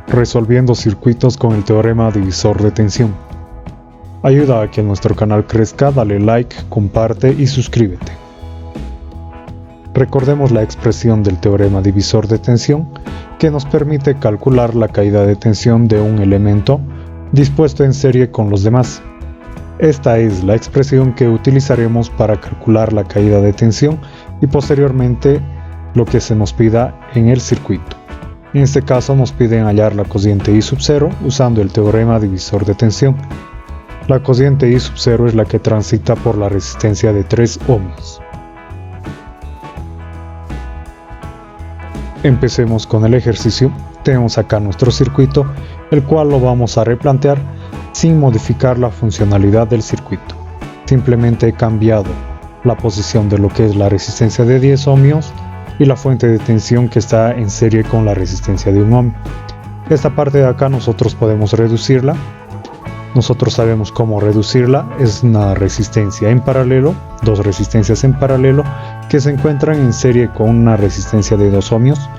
resolviendo circuitos con el teorema divisor de tensión. Ayuda a que nuestro canal crezca, dale like, comparte y suscríbete. Recordemos la expresión del teorema divisor de tensión que nos permite calcular la caída de tensión de un elemento dispuesto en serie con los demás. Esta es la expresión que utilizaremos para calcular la caída de tensión y posteriormente lo que se nos pida en el circuito. En este caso nos piden hallar la cociente I sub 0 usando el teorema divisor de tensión. La cociente I sub 0 es la que transita por la resistencia de 3 ohmios. Empecemos con el ejercicio. Tenemos acá nuestro circuito, el cual lo vamos a replantear sin modificar la funcionalidad del circuito. Simplemente he cambiado la posición de lo que es la resistencia de 10 ohmios y la fuente de tensión que está en serie con la resistencia de 1 ohmio. Esta parte de acá nosotros podemos reducirla. Nosotros sabemos cómo reducirla. Es una resistencia en paralelo, dos resistencias en paralelo que se encuentran en serie con una resistencia de 2 ohmios.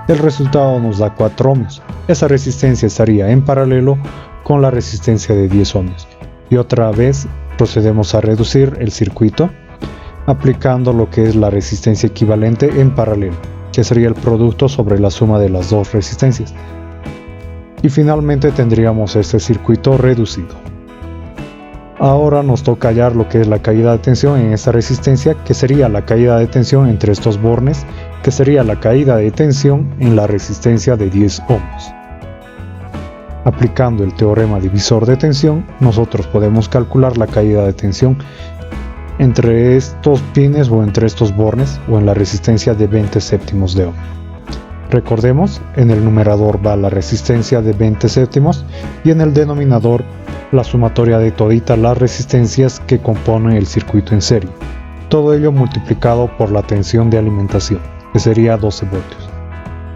El resultado nos da 4 ohmios. Esa resistencia estaría en paralelo con la resistencia de 10 ohmios. Y otra vez procedemos a reducir el circuito aplicando lo que es la resistencia equivalente en paralelo, que sería el producto sobre la suma de las dos resistencias. Y finalmente tendríamos este circuito reducido. Ahora nos toca hallar lo que es la caída de tensión en esta resistencia, que sería la caída de tensión entre estos bornes, que sería la caída de tensión en la resistencia de 10 ohmios. Aplicando el teorema divisor de tensión, nosotros podemos calcular la caída de tensión entre estos pines o entre estos bornes o en la resistencia de 20 séptimos de ohm. Recordemos, en el numerador va la resistencia de 20 séptimos y en el denominador la sumatoria de toditas las resistencias que componen el circuito en serie. Todo ello multiplicado por la tensión de alimentación, que sería 12 voltios.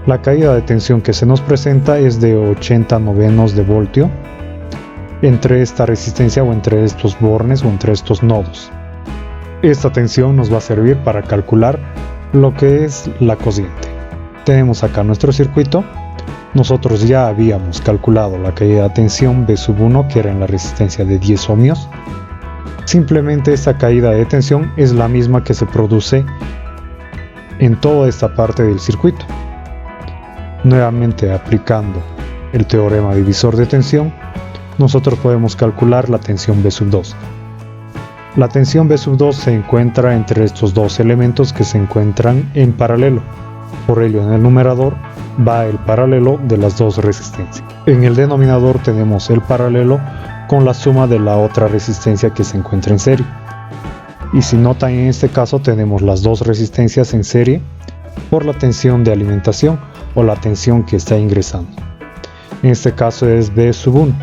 La caída de tensión que se nos presenta es de 80 novenos de voltio entre esta resistencia o entre estos bornes o entre estos nodos. Esta tensión nos va a servir para calcular lo que es la cociente. Tenemos acá nuestro circuito. Nosotros ya habíamos calculado la caída de tensión B sub 1, que era en la resistencia de 10 ohmios. Simplemente esta caída de tensión es la misma que se produce en toda esta parte del circuito. Nuevamente aplicando el teorema divisor de tensión, nosotros podemos calcular la tensión B sub 2. La tensión B sub 2 se encuentra entre estos dos elementos que se encuentran en paralelo. Por ello, en el numerador va el paralelo de las dos resistencias. En el denominador tenemos el paralelo con la suma de la otra resistencia que se encuentra en serie. Y si notan, en este caso tenemos las dos resistencias en serie por la tensión de alimentación o la tensión que está ingresando. En este caso es B sub 1,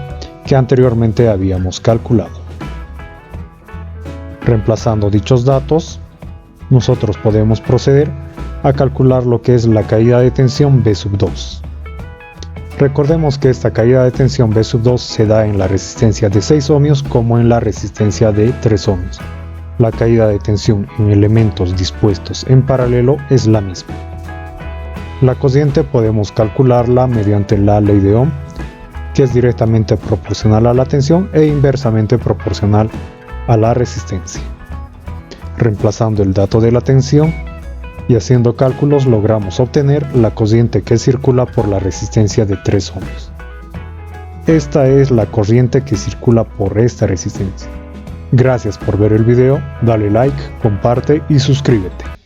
que anteriormente habíamos calculado. Reemplazando dichos datos, nosotros podemos proceder a calcular lo que es la caída de tensión B sub 2. Recordemos que esta caída de tensión B sub 2 se da en la resistencia de 6 ohmios como en la resistencia de 3 ohmios. La caída de tensión en elementos dispuestos en paralelo es la misma. La cociente podemos calcularla mediante la ley de Ohm, que es directamente proporcional a la tensión e inversamente proporcional a la resistencia. Reemplazando el dato de la tensión y haciendo cálculos logramos obtener la corriente que circula por la resistencia de 3 ohmios. Esta es la corriente que circula por esta resistencia. Gracias por ver el video, dale like, comparte y suscríbete.